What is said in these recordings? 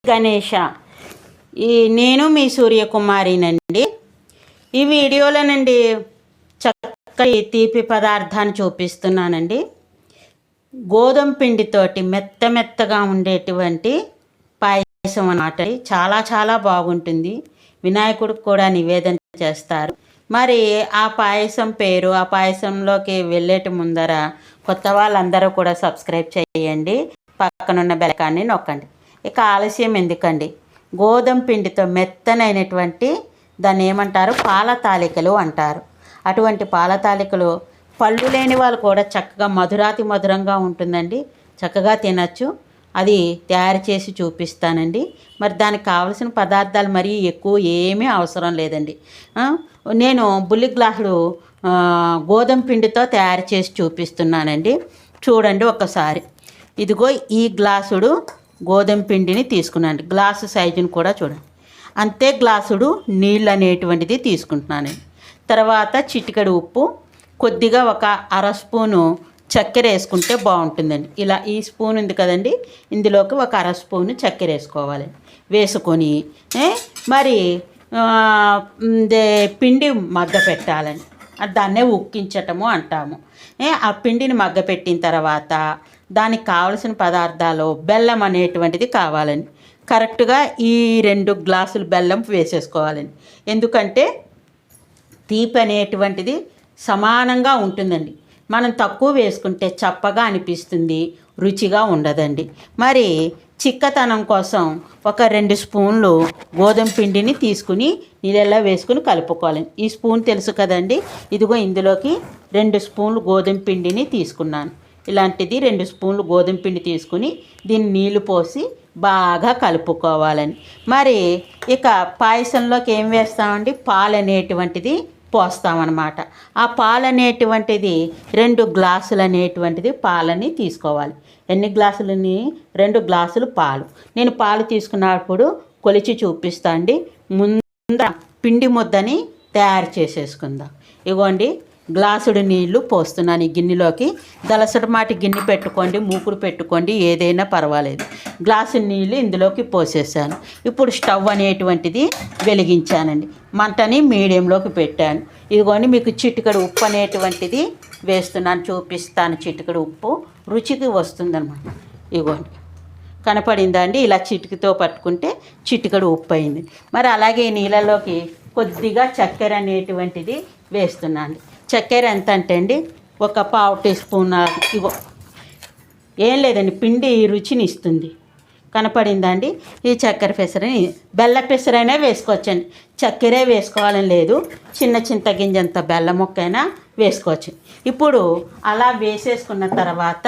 గణేష. నేను మీ సూర్యకుమారినండి. ఈ వీడియోలోనండి చక్కటి తీపి పదార్థాన్ని చూపిస్తున్నానండి. గోధుమ పిండితోటి మెత్తగా ఉండేటువంటి పాయసం అన్నమాట. చాలా చాలా బాగుంటుంది. వినాయకుడికి కూడా నివేదన చేస్తారు. మరి ఆ పాయసం పేరు, ఆ పాయసంలోకి వెళ్ళేటి ముందర కొత్త వాళ్ళందరూ కూడా సబ్స్క్రైబ్ చేయండి, పక్కనున్న బెలకాన్ని నొక్కండి. ఇక ఆలస్యం ఎందుకండి, గోధుమ పిండితో మెత్తనైనటువంటి దాన్ని ఏమంటారు, పాల తాలికలు అంటారు. అటువంటి పాల తాలికలు పళ్ళు లేని వాళ్ళు కూడా చక్కగా మధురంగా ఉంటుందండి, చక్కగా తినచ్చు. అది తయారు చేసి చూపిస్తానండి. మరి దానికి కావలసిన పదార్థాలు మరీ ఎక్కువ ఏమీ అవసరం లేదండి. నేను బుల్లి గ్లాసులు గోధుమ పిండితో తయారు చేసి చూపిస్తున్నానండి. చూడండి ఒకసారి. ఇదిగో ఈ గ్లాసుడు గోధుమ పిండిని తీసుకున్నాను. గ్లాసు సైజుని కూడా చూడండి. అంతే గ్లాసుడు నీళ్ళు అనేటువంటిది తీసుకుంటున్నానండి. తర్వాత చిటికెడు ఉప్పు, కొద్దిగా ఒక అర స్పూను చక్కెర వేసుకుంటే బాగుంటుందండి. ఇలా ఈ స్పూన్ ఉంది కదండి, ఇందులోకి ఒక అర స్పూను చక్కెర వేసుకోవాలి. వేసుకొని మరి పిండి మగ్గ పెట్టాలని, దాన్నే ఉక్కించటము అంటాము. ఆ పిండిని మగ్గ పెట్టిన తర్వాత దానికి కావలసిన పదార్థాలు బెల్లం అనేటువంటిది కావాలండి. కరెక్ట్గా ఈ 2 గ్లాసులు బెల్లం వేసేసుకోవాలండి. ఎందుకంటే తీపి అనేటువంటిది సమానంగా ఉంటుందండి. మనం తక్కువ వేసుకుంటే చప్పగా అనిపిస్తుంది, రుచిగా ఉండదండి. మరి చిక్కతనం కోసం ఒక 2 స్పూన్లు గోధుమ పిండిని తీసుకుని నీళ్ళల్లో వేసుకుని కలుపుకోవాలండి. ఈ స్పూన్ తెలుసు కదండి, ఇదిగో ఇందులోకి 2 స్పూన్లు గోధుమ పిండిని తీసుకున్నాను. ఇలాంటిది 2 స్పూన్లు గోధుమ పిండి తీసుకుని దీన్ని నీళ్లు పోసి బాగా కలుపుకోవాలని. మరి ఇక పాయసంలోకి ఏం వేస్తామండి, పాలు అనేటువంటిది పోస్తామన్నమాట. ఆ పాలు అనేటువంటిది 2 గ్లాసులు అనేటువంటిది పాలని తీసుకోవాలి. ఎన్ని గ్లాసులని? 2 గ్లాసులు పాలు. నేను పాలు తీసుకున్నప్పుడు కొలిచి చూపిస్తా అండి. ముందు పిండి ముద్దని తయారు చేసేసుకుందాం. ఇగోండి, గ్లాసుడు నీళ్లు పోస్తున్నాను ఈ గిన్నెలోకి. దలసటమాటి గిన్నె పెట్టుకోండి, మూకుడు పెట్టుకోండి, ఏదైనా పర్వాలేదు. గ్లాసు నీళ్ళు ఇందులోకి పోసేసాను. ఇప్పుడు స్టవ్ అనేటువంటిది వెలిగించానండి. మంటని మీడియంలోకి పెట్టాను. ఇదిగోండి, మీకు చిటికెడు ఉప్పు అనేటువంటిది వేస్తున్నాను, చూపిస్తాను. చిటికెడు ఉప్పు రుచికి వస్తుందన్నమాట. ఇదిగోండి, కనపడిందా అండి? ఇలా చిటికతో పట్టుకుంటే చిటికెడు ఉప్పు అయింది. మరి అలాగే ఈ నీళ్ళలోకి కొద్దిగా చక్కెర అనేటువంటిది వేస్తున్నాను. చక్కెర ఎంత అంటే అండి, ఒక 1/2 టీ స్పూన్. ఇగో, ఏం లేదండి, పిండి రుచిని ఇస్తుంది. కనపడిందా అండి? ఈ చక్కెర పెసరని, బెల్ల పెసరైనా వేసుకోవచ్చండి, చక్కెరే వేసుకోవాలని లేదు. చిన్న చింతగింజంత బెల్ల ముక్కైనా వేసుకోవచ్చు. ఇప్పుడు అలా వేసేసుకున్న తర్వాత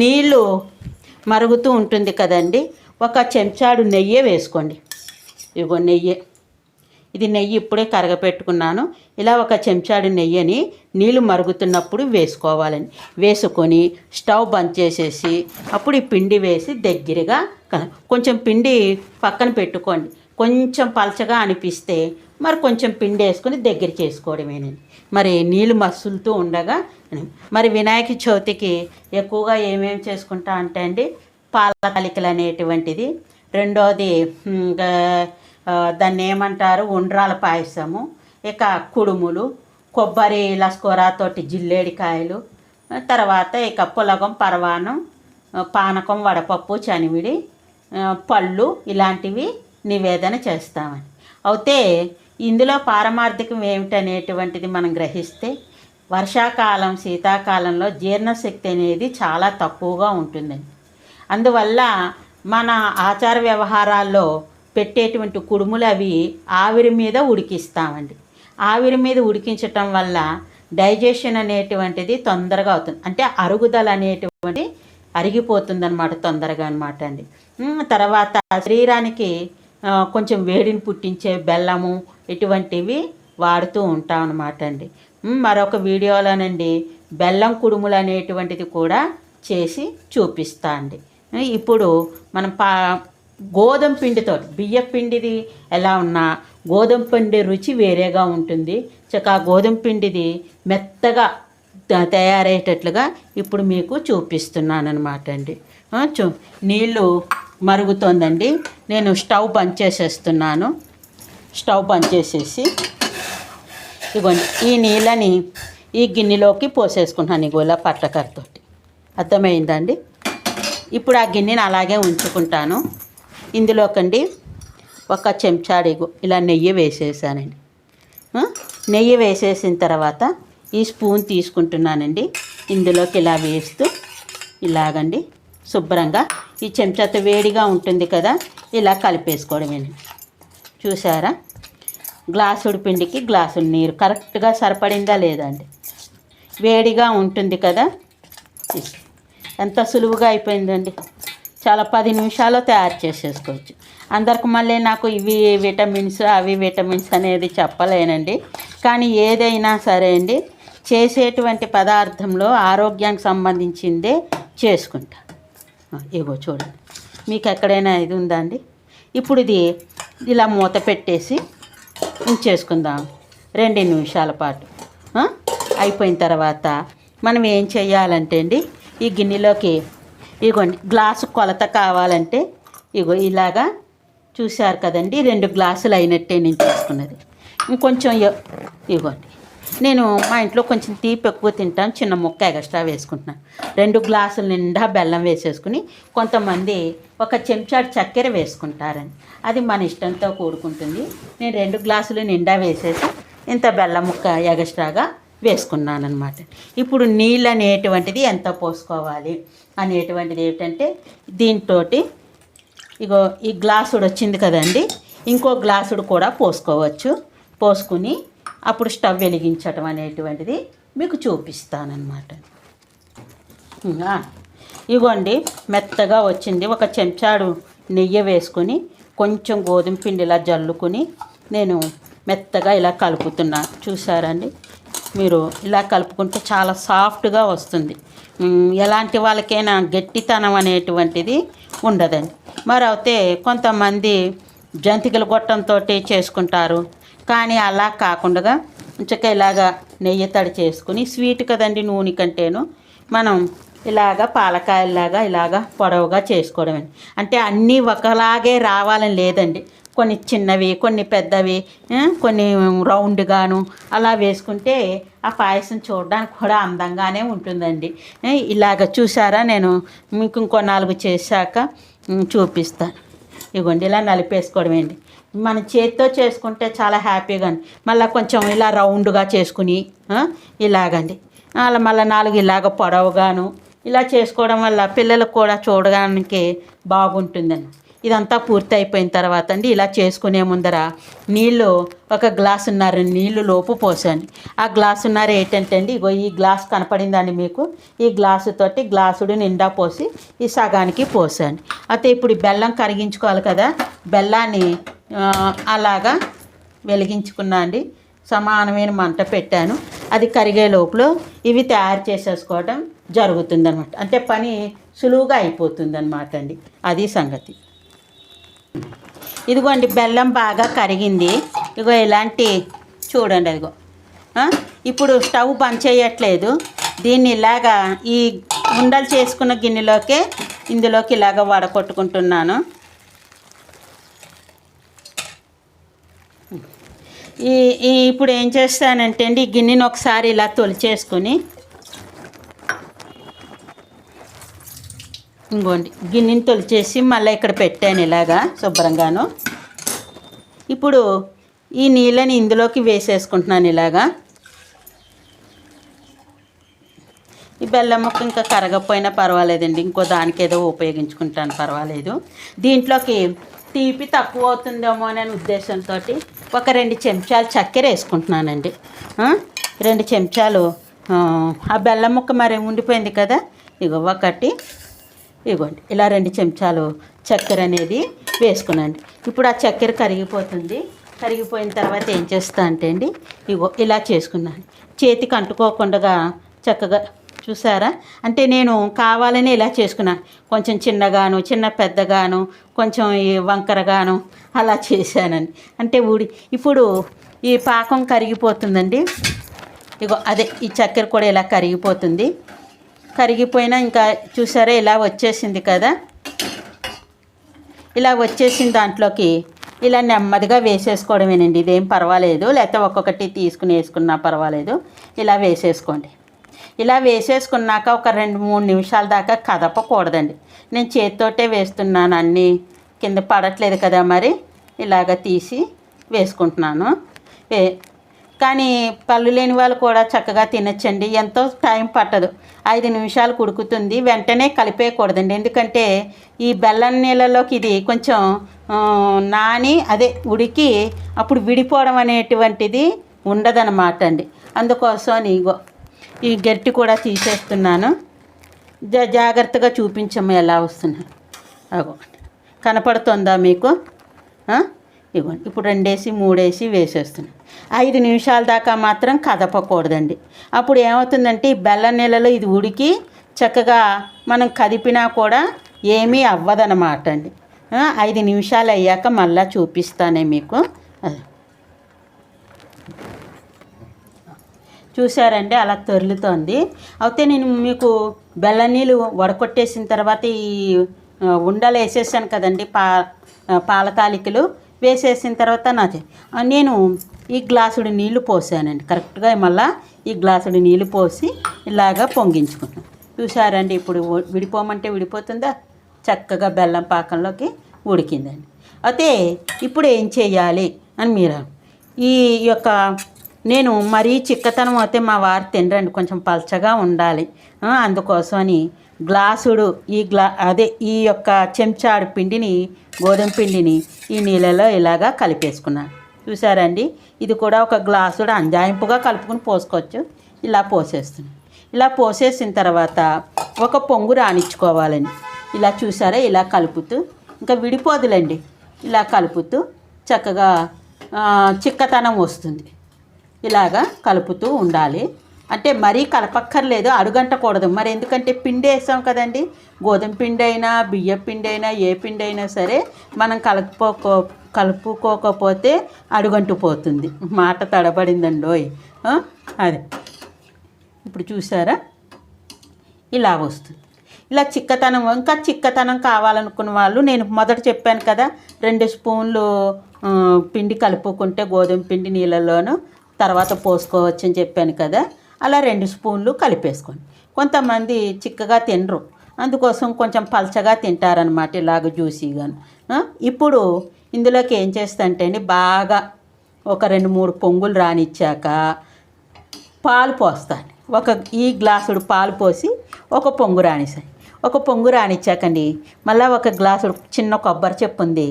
నీళ్ళు మరుగుతూ ఉంటుంది కదండి, ఒక చెంచాడు నెయ్యి వేసుకోండి. ఇగో నెయ్యి, ఇది నెయ్యి ఇప్పుడే కరగపెట్టుకున్నాను. ఇలా ఒక చెంచాడు నెయ్యిని నీళ్ళు మరుగుతున్నప్పుడు వేసుకోవాలని. వేసుకొని స్టవ్ బంద్ చేసేసి అప్పుడు ఈ పిండి వేసి దగ్గరగా కొంచెం పిండి పక్కన పెట్టుకోండి. కొంచెం పలచగా అనిపిస్తే మరి కొంచెం పిండి వేసుకొని దగ్గర చేసుకోవడమేనండి. మరి నీళ్ళు మసులుతూ ఉండగా మరి వినాయక చవితికి ఎక్కువగా ఏమేమి చేసుకుంటా అంటే అండి, పాల తాలికలు అనేటువంటిది. రెండోది దాన్ని ఏమంటారు, ఉండ్రాల పాయసము. ఇక కుడుములు, కొబ్బరి లస్కోరాతోటి జిల్లేడికాయలు, తర్వాత ఇక పులగం, పరవానం, పానకం, వడపప్పు, చనివిడి, పళ్ళు, ఇలాంటివి నివేదన చేస్తామని. అయితే ఇందులో పారమార్థికం ఏమిటనేటువంటిది మనం గ్రహిస్తే, వర్షాకాలం శీతాకాలంలో జీర్ణశక్తి అనేది చాలా తక్కువగా ఉంటుందండి. అందువల్ల మన ఆచార వ్యవహారాల్లో పెట్టేటువంటి కుడుములు అవి ఆవిరి మీద ఉడికిస్తామండి. ఆవిరి మీద ఉడికించటం వల్ల డైజెషన్ అనేటువంటిది తొందరగా అవుతుంది, అంటే అరుగుదల అనేటువంటి అరిగిపోతుంది అనమాట, తొందరగా అనమాట అండి. తర్వాత శరీరానికి కొంచెం వేడిని పుట్టించే బెల్లము ఇటువంటివి వాడుతూ ఉంటాం అనమాట అండి. మరొక వీడియోలోనండి బెల్లం కుడుములు అనేటువంటిది కూడా చేసి చూపిస్తా అండి. ఇప్పుడు మనం గోధుమ పిండితో, బియ్య పిండిది ఎలా ఉన్నా గోధుమ పిండి రుచి వేరేగా ఉంటుంది. చక్కగా గోధుమ పిండిది మెత్తగా తయారయ్యేటట్లుగా ఇప్పుడు మీకు చూపిస్తున్నాను అనమాట అండి. నీళ్ళు మరుగుతోందండి. నేను స్టవ్ బంద్ చేసేస్తున్నాను. స్టవ్ బంద్ చేసేసి ఇగోండి ఈ నీళ్ళని ఈ గిన్నెలోకి పోసేసుకుంటున్నాను. ఇగో ఇలా పట్టకరతోటి. అర్థమైందండి. ఇప్పుడు ఆ గిన్నెని అలాగే ఉంచుకుంటాను. ఇందులోకండి ఒక చెంచాడు ఇలా నెయ్యి వేసేసానండి. నెయ్యి వేసేసిన తర్వాత ఈ స్పూన్ తీసుకుంటున్నానండి. ఇందులోకి ఇలా వేస్తూ ఇలాగండి శుభ్రంగా ఈ చెంచాతో వేడిగా ఉంటుంది కదా, ఇలా కలిపేసుకోవడమేనండి. చూసారా, గ్లాసుడు పిండికి గ్లాసుడు నీరు కరెక్ట్గా సరిపడిందా లేదా అండి. వేడిగా ఉంటుంది కదా, ఎంత సులువుగా అయిపోయిందండి. చాలా 10 నిమిషాల్లో తయారు చేసేసుకోవచ్చు. అందరికి మళ్ళీ నాకు ఇవి విటమిన్స్ అవి విటమిన్స్ అనేది చెప్పలేనండి. కానీ ఏదైనా సరే అండి, చేసేటువంటి పదార్థంలో ఆరోగ్యానికి సంబంధించిందే చేసుకుంటా. ఇగో చూడండి, మీకు ఎక్కడైనా ఇది ఉందా అండి. ఇప్పుడు ఇది ఇలా మూత పెట్టేసి ఉంచేసుకుందాం 2 నిమిషాల పాటు. అయిపోయిన తర్వాత మనం ఏం చేయాలంటే అండి, ఈ గిన్నెలోకి ఇగోండి గ్లాసు కొలత కావాలంటే ఇగో ఇలాగా చూశారు కదండి, 2 గ్లాసులు అయినట్టే నేను తీసుకున్నది. ఇంకొంచెం ఇగోండి, నేను మా ఇంట్లో కొంచెం తీపి ఎక్కువ తింటాను, చిన్న ముక్క ఎక్స్ట్రా వేసుకుంటున్నాను. 2 గ్లాసుల నిండా బెల్లం వేసేసుకుని, కొంతమంది ఒక చెంచాడు చక్కెర వేసుకుంటారని, అది మన ఇష్టంతో కూడుకుంటుంది. నేను 2 గ్లాసులు నిండా వేసేసి ఇంత బెల్లం ముక్క ఎక్స్ట్రాగా వేసుకున్నాను అనమాట. ఇప్పుడు నీళ్ళు అనేటువంటిది ఎంత పోసుకోవాలి అనేటువంటిది ఏమిటంటే, దీంతో ఇగో ఈ గ్లాసుడు వచ్చింది కదండి, ఇంకో గ్లాసుడు కూడా పోసుకోవచ్చు. పోసుకుని అప్పుడు స్టవ్ వెలిగించటం అనేటువంటిది మీకు చూపిస్తానన్నమాట. ఇగోండి మెత్తగా వచ్చింది. ఒక చెంచాడు నెయ్యి వేసుకొని కొంచెం గోధుమ పిండి ఇలా జల్లుకొని నేను మెత్తగా ఇలా కలుపుతున్నాను. చూసారండి, మీరు ఇలా కలుపుకుంటే చాలా సాఫ్ట్గా వస్తుంది. ఎలాంటి వాళ్ళకైనా గట్టితనం అనేటువంటిది ఉండదండి. మరి అయితే కొంతమంది జంతికల గొట్టంతో చేసుకుంటారు, కానీ అలా కాకుండా ఇంచక ఇలాగా నెయ్యి తడి చేసుకుని, స్వీట్ కదండి నూనె కంటేను, మనం ఇలాగా పాలకాయలాగా ఇలాగా పొడవుగా చేసుకోవడమే. అంటే అన్నీ ఒకలాగే రావాలని లేదండి. కొన్ని చిన్నవి, కొన్ని పెద్దవి, కొన్ని రౌండ్గాను అలా వేసుకుంటే ఆ పాయసం చూడడానికి కూడా అందంగానే ఉంటుందండి. ఇలాగ చూసారా, నేను మీకు ఇంకో 4 చేశాక చూపిస్తాను. ఇవ్వండి ఇలా నలిపేసుకోవడమేండి. మన చేతితో చేసుకుంటే చాలా హ్యాపీగా మళ్ళీ కొంచెం ఇలా రౌండ్గా చేసుకుని ఇలాగండి అలా మళ్ళీ 4 ఇలాగ పొడవుగాను ఇలా చేసుకోవడం వల్ల పిల్లలకు కూడా చూడడానికి బాగుంటుందండి. ఇదంతా పూర్తి అయిపోయిన తర్వాత అండి, ఇలా చేసుకునే ముందర నీళ్ళు 1 గ్లాసున్నర నీళ్ళు లోపు పోసండి. ఆ గ్లాసున్నర ఏంటంటే అండి, ఇగో ఈ గ్లాస్ కనపడిందండి మీకు, ఈ గ్లాసుతోటి గ్లాసుడు నిండా పోసి ఈ సగానికి పోసండి. అయితే ఇప్పుడు బెల్లం కరిగించుకోవాలి కదా, బెల్లాన్ని అలాగా వెలిగించుకున్నా అండి. సమానమైన మంట పెట్టాను. అది కరిగే లోపల ఇవి తయారు చేసేసుకోవడం జరుగుతుందన్నమాట. అంటే పని సులువుగా అయిపోతుందన్నమాట అండి. అది సంగతి. ఇదిగోండి బెల్లం బాగా కరిగింది. ఇగో ఇలాంటి చూడండి, అదిగో ఇప్పుడు స్టవ్ బంద్ చేయట్లేదు. దీన్ని ఇలాగా ఈ ఉండలు చేసుకున్న గిన్నెలోకే ఇందులోకి ఇలాగ వడకొట్టుకుంటున్నాను. ఇప్పుడు ఏం చేస్తానంటే అండి, ఈ గిన్నెని ఒకసారి ఇలా తొలిచేసుకొని ఇంకోండి గిన్నెని తొలిచేసి మళ్ళీ ఇక్కడ పెట్టాను ఇలాగా శుభ్రంగాను. ఇప్పుడు ఈ నీళ్ళని ఇందులోకి వేసేసుకుంటున్నాను ఇలాగా. ఈ బెల్లం ముక్క ఇంకా కరగకపోయినా పర్వాలేదండి, ఇంకో దానికి ఏదో ఉపయోగించుకుంటాను, పర్వాలేదు. దీంట్లోకి తీపి తక్కువ అవుతుందేమో అనే ఉద్దేశంతో ఒక 2 చెంచాలు చక్కెర వేసుకుంటున్నానండి. 2 చెంచాలు ఆ బెల్లం ముక్క మరి ఉండిపోయింది కదా, ఇగోండి ఇలా 2 చెంచాలు చక్కెర అనేది వేసుకున్నాండి. ఇప్పుడు ఆ చక్కెర కరిగిపోతుంది. కరిగిపోయిన తర్వాత ఏం చేస్తా అంటే అండి, ఇలా చేసుకున్నాను. చేతికి అంటుకోకుండా చక్కగా చూసారా. అంటే నేను కావాలని ఇలా చేసుకున్నాను. కొంచెం చిన్నగాను, పెద్దగాను, కొంచెం వంకరగాను అలా చేశానండి. అంటే ఇప్పుడు ఈ పాకం కరిగిపోతుందండి. అదే ఈ చక్కెర కూడా ఇలా కరిగిపోతుంది. కరిగిపోయినా ఇంకా చూసారా ఇలా వచ్చేసింది కదా. ఇలా వచ్చేసిన దాంట్లోకి ఇలా నెమ్మదిగా వేసేసుకోవడమేనండి. ఇదేం పర్వాలేదు, లేకపోతే ఒక్కొక్కటి తీసుకుని వేసుకున్నా పర్వాలేదు. ఇలా వేసేసుకోండి. ఇలా వేసేసుకున్నాక ఒక 2-3 నిమిషాల దాకా కదపకూడదండి. నేను చేతితోటే వేస్తున్నాను, అన్నీ కింద పడట్లేదు కదా, మరి ఇలాగ తీసి వేసుకుంటున్నాను. కానీ పళ్ళు లేని వాళ్ళు కూడా చక్కగా తినచ్చండి. ఎంతో టైం పట్టదు, 5 నిమిషాలు ఉడుకుతుంది. వెంటనే కలిపేయకూడదండి, ఎందుకంటే ఈ బెల్లం నీళ్ళలోకి ఇది కొంచెం నాని ఉడికి అప్పుడు విడిపోవడం అనేటువంటిది ఉండదన్నమాట అండి. అందుకోసం ఇగో ఈ గరిటె కూడా తీసేస్తున్నాను. జాగ్రత్తగా చూపించము ఎలా వస్తున్నాయి. అగో కనపడుతుందా మీకు? ఇవ్వండి. ఇప్పుడు 2-3 వేసేస్తున్నాను. 5 నిమిషాల దాకా మాత్రం కదపకూడదండి. అప్పుడు ఏమవుతుందంటే ఈ బెల్లం నీళ్ళలో ఇది ఉడికి చక్కగా మనం కదిపినా కూడా ఏమీ అవ్వదన్నమాట అండి. 5 నిమిషాలు అయ్యాక మళ్ళీ చూపిస్తానే మీకు. చూసారండి అలా తొర్లుతోంది. అయితే నేను మీకు బెల్లం నీళ్ళు వడకొట్టేసిన తర్వాత ఈ ఉండలు వేసేసాను కదండి, పాల తాలికలు వేసేసిన తర్వాత నేను ఈ గ్లాసుడు నీళ్లు పోసానండి. కరెక్ట్గా మళ్ళీ ఈ గ్లాసుడు నీళ్లు పోసి ఇలాగా పొంగించుకున్నాను. చూసారండి ఇప్పుడు విడిపోమంటే విడిపోతుందా, చక్కగా బెల్లం పాకంలోకి ఉడికిందండి. అయితే ఇప్పుడు ఏం చేయాలి అని మీరు ఈ యొక్క నేను మరీ చిక్కతనం అయితే మా వారు తినరండి, కొంచెం పల్చగా ఉండాలి. అందుకోసమని గ్లాసుడు ఈ యొక్క చెంచాడు పిండిని, గోధుమ పిండిని ఈ నీళ్ళలో ఇలాగా కలిపేసుకున్నాను. చూసారండి, ఇది కూడా ఒక గ్లాసుడు అంజాయింపుగా కలుపుకొని పోసుకోవచ్చు. ఇలా పోసేస్తున్నాను. ఇలా పోసేసిన తర్వాత ఒక పొంగు రానిచ్చుకోవాలండి. ఇలా చూసారా, ఇలా కలుపుతూ ఇంకా విడిపోదులండి. ఇలా కలుపుతూ చక్కగా చిక్కతనం వస్తుంది. ఇలాగా కలుపుతూ ఉండాలి. అంటే మరీ కలపక్కర్లేదు, అడుగంటకూడదు. మరి ఎందుకంటే పిండి వేసాం కదండి, గోధుమ పిండి అయినా బియ్యం పిండి అయినా ఏ పిండి అయినా సరే మనం కలుపుకోకపోతే అడుగంటుపోతుంది. మాట తడబడిందండోయ్. అదే ఇప్పుడు చూసారా ఇలా వస్తుంది. ఇలా చిక్కతనం, ఇంకా చిక్కతనం కావాలనుకున్న వాళ్ళు నేను మొదట చెప్పాను కదా, 2 స్పూన్లు పిండి కలుపుకుంటే గోధుమ పిండి నీళ్ళలోను తర్వాత పోసుకోవచ్చు అని చెప్పాను కదా, అలా 2 స్పూన్లు కలిపేసుకోండి. కొంతమంది చిక్కగా తినరు, అందుకోసం కొంచెం పల్చగా తింటారనమాట, ఇలాగ జ్యూసీగాను. ఇప్పుడు ఇందులోకి ఏం చేస్తంటే అండి, బాగా ఒక 2-3 పొంగులు రానిచ్చాక పాలు పోస్తాను. ఈ గ్లాసుడు పాలు పోసి ఒక పొంగు రానిస్తాను. ఒక పొంగు రానిచ్చాకండి మళ్ళీ ఒక గ్లాసుడు చిన్న కొబ్బరి చెప్పు ఉంది,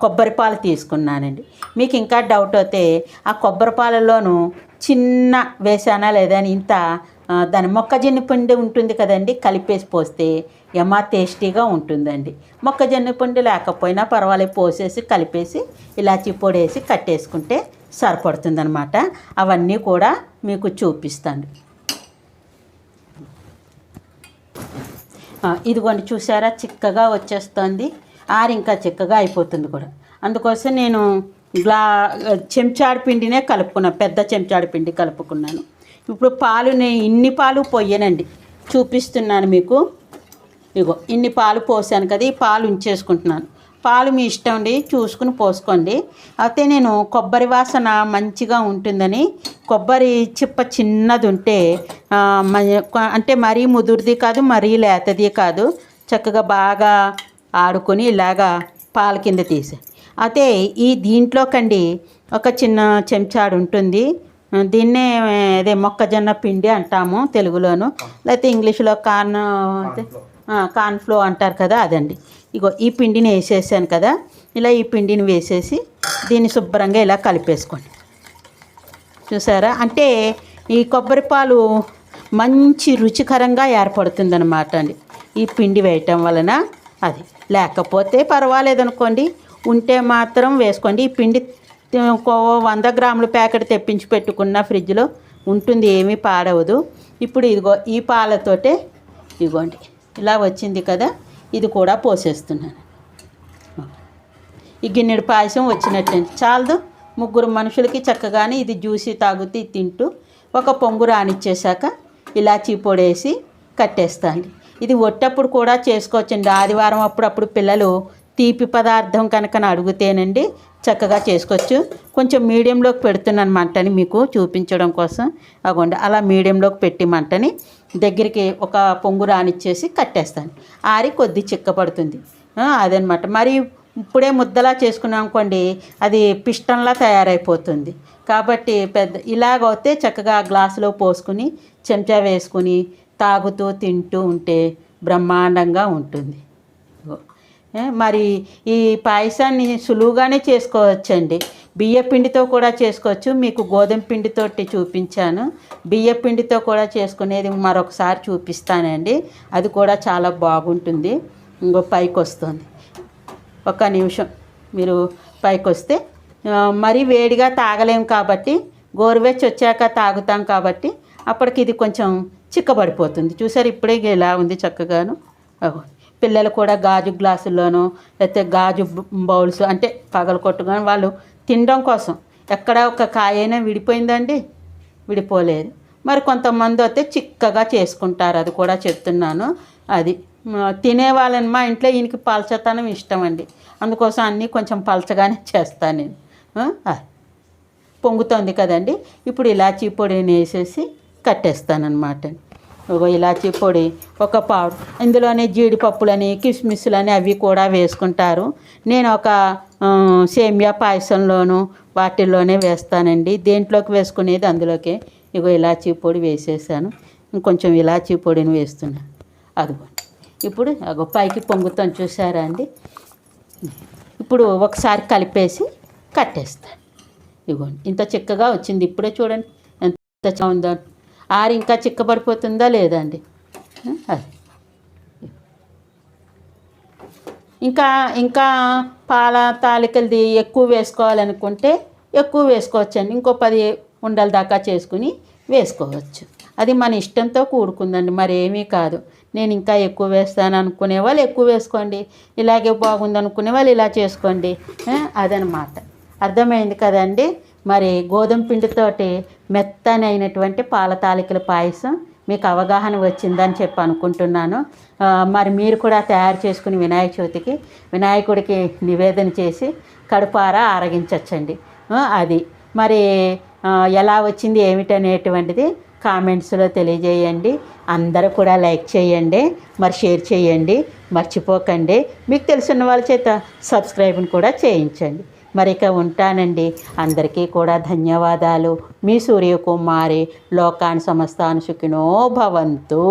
కొబ్బరి పాలు తీసుకున్నానండి. మీకు ఇంకా డౌట్ అయితే ఆ కొబ్బరి పాలలోనూ చిన్న వేసానా లేదా అని ఇంత దాని మొక్కజొన్న పిండి ఉంటుంది కదండి, కలిపేసి పోస్తే ఏమా టేస్టీగా ఉంటుందండి. మొక్కజొన్న పిండి లేకపోయినా పర్వాలేదు, పోసేసి కలిపేసి ఇలాచీ పొడి వేసి కట్టేసుకుంటే సరిపడుతుందనమాట. అవన్నీ కూడా మీకు చూపిస్తాను. ఇదిగోండి చూసారా, చిక్కగా వచ్చేస్తుంది. ఇంకా చిక్కగా అయిపోతుంది కూడా. అందుకోసం నేను చెంచాడు పిండినే కలుపుకున్నాను, పెద్ద చెంచాడు పిండి కలుపుకున్నాను. ఇప్పుడు పాలు నేను ఇన్ని పాలు పోయానండి, చూపిస్తున్నాను మీకు. ఇగో ఇన్ని పాలు పోసాను కదా, ఈ పాలు ఉంచేసుకుంటున్నాను. పాలు మీ ఇష్టం అండి, చూసుకుని పోసుకోండి. అయితే నేను కొబ్బరి వాసన మంచిగా ఉంటుందని కొబ్బరి చిప్ప చిన్నది ఉంటే, అంటే మరీ ముదురుది కాదు మరీ లేతది కాదు, చక్కగా బాగా ఆడుకొని ఇలాగా పాల కింద తీసే. అయితే దీంట్లోకండి ఒక చిన్న చెంచాడు ఉంటుంది, దీన్నే మొక్కజొన్న పిండి అంటాము తెలుగులోను, లేకపోతే ఇంగ్లీష్లో కార్న్ ఫ్లో అంటారు కదా, అదండి. ఇగో ఈ పిండిని వేసేసాను కదా, ఇలా ఈ పిండిని వేసేసి దీన్ని శుభ్రంగా ఇలా కలిపేసుకోండి. చూసారా, అంటే ఈ కొబ్బరి పాలు మంచి రుచికరంగా ఏర్పడుతుందన్నమాట అండి ఈ పిండి వేయటం వలన. అది లేకపోతే పర్వాలేదనుకోండి, ఉంటే మాత్రం వేసుకోండి. ఈ పిండి 100 గ్రాముల ప్యాకెట్ తెప్పించి పెట్టుకున్న ఫ్రిడ్జ్లో ఉంటుంది, ఏమీ పాడవదు. ఇప్పుడు ఇదిగో ఈ పాలతోటే ఇదిగోండి ఇలా వచ్చింది కదా, ఇది కూడా పోసేస్తున్నాను. ఈ గిన్నెడు పాయసం వచ్చినట్టండి, చాలదు 3 మనుషులకి చక్కగానే ఇది జ్యూసీ తాగుతూ తింటూ. ఒక పొంగు రానిచ్చేసాక ఇలాచీ పొడేసి కట్టేస్తాండి. ఇది ఒట్టప్పుడు కూడా చేసుకోవచ్చండి, ఆదివారం అప్పుడప్పుడు పిల్లలు తీపి పదార్థం కనుక అడిగితేనండి చక్కగా చేసుకోవచ్చు. కొంచెం మీడియంలోకి పెడుతున్నాను మంటని మీకు చూపించడం కోసం. అగోండి అలా మీడియంలోకి పెట్టి మంటని దగ్గరికి ఒక పొంగు రానిచ్చేసి కట్టేస్తాను. ఆరి కొద్ది చిక్కపడుతుంది. అదనమాట. మరి ఇప్పుడే ముద్దలా చేసుకున్నాం అనుకోండి, అది పిష్టంలా తయారైపోతుంది. కాబట్టి ఇలాగైతే చక్కగా గ్లాసులో పోసుకుని చెంచా వేసుకుని తాగుతూ తింటూ ఉంటే బ్రహ్మాండంగా ఉంటుంది. మరి ఈ పాయసాన్ని సులువుగానే చేసుకోవచ్చండి. బియ్య పిండితో కూడా చేసుకోవచ్చు. మీకు గోధుమ పిండితో చూపించాను. బియ్య పిండితో కూడా చేసుకునేది మరొకసారి చూపిస్తానండి. అది కూడా చాలా బాగుంటుంది. ఇంకో పైకి వస్తుంది. ఒక్క నిమిషం మీరు పైకి వస్తే, మరీ వేడిగా తాగలేం కాబట్టి గోరువెచ్చి వచ్చాక తాగుతాం కాబట్టి అప్పటికి ఇది కొంచెం చిక్కబడిపోతుంది. చూసారు ఇప్పుడే ఇలా ఉంది చక్కగాను. పిల్లలు కూడా గాజు గ్లాసుల్లోనూ లేకపోతే గాజు బౌల్స్ అంటే పగలకొట్టుకొని వాళ్ళు తినడం కోసం. ఎక్కడ ఒక కాయైనా విడిపోయిందండి? విడిపోలేదు. మరి కొంతమంది అయితే చిక్కగా చేసుకుంటారు, అది కూడా చెప్తున్నాను. అది తినేవాళ్ళని మా ఇంట్లో ఈయనకి పలచతనం ఇష్టం అండి, అందుకోసం అన్నీ కొంచెం పలచగానే చేస్తాను నేను. పొంగుతుంది కదండి, ఇప్పుడు ఇలాచీ పొడిని వేసేసి కట్టేస్తానమాట. ఇలాచీ పొడి ఒక పావు, ఇందులోనే జీడిపప్పులని కిస్మిస్లని అవి కూడా వేసుకుంటారు. నేను ఒక సేమియా పాయసంలోనూ వాటిల్లోనే వేస్తానండి. దేంట్లోకి వేసుకునేది అందులోకే. ఇలాచీ పొడి వేసేసాను. ఇంకొంచెం ఇలాచీ పొడిని వేస్తున్నాను. అదిగోండి ఇప్పుడు పైకి పొంగుతాను చూసారా అండి. ఇప్పుడు ఒకసారి కలిపేసి కట్టేస్తాను. ఇదిగోండి ఇంత చిక్కగా వచ్చింది. ఇప్పుడే చూడండి ఎంత ఉందో. ఆరి ఇంకా చిక్కబడిపోతుందా లేదా అండి? అది ఇంకా ఇంకా పాల తాలికలది ఎక్కువ వేసుకోవాలనుకుంటే ఎక్కువ వేసుకోవచ్చండి. ఇంకో 10 ఉండల దాకా చేసుకుని వేసుకోవచ్చు. అది మన ఇష్టంతో కూడుకుందండి, మరేమీ కాదు. నేను ఇంకా ఎక్కువ వేస్తాను అనుకునే వాళ్ళు ఎక్కువ వేసుకోండి, ఇలాగే బాగుంది అనుకునే వాళ్ళు ఇలా చేసుకోండి. అదనమాట. అర్థమైంది కదండి. మరి గోధుమ పిండితోటి మెత్తనైనటువంటి పాల తాలికల పాయసం మీకు అవగాహన వచ్చిందని చెప్పి అనుకుంటున్నాను. మరి మీరు కూడా తయారు చేసుకుని వినాయక చవితికి వినాయకుడికి నివేదన చేసి కడుపారా ఆరగించవచ్చండి. అది మరి ఎలా వచ్చింది ఏమిటనేటువంటిది కామెంట్స్లో తెలియజేయండి. అందరూ కూడా లైక్ చేయండి, మరి షేర్ చేయండి, మర్చిపోకండి. మీకు తెలిసిన వాళ్ళ చేత సబ్స్క్రైబ్ని కూడా చేయించండి. మరి ఇక ఉంటానండి. అందరికీ కూడా ధన్యవాదాలు. మీ సూర్యకుమారి. లోకాన్ సమస్తాన్ సుఖినో భవంతు.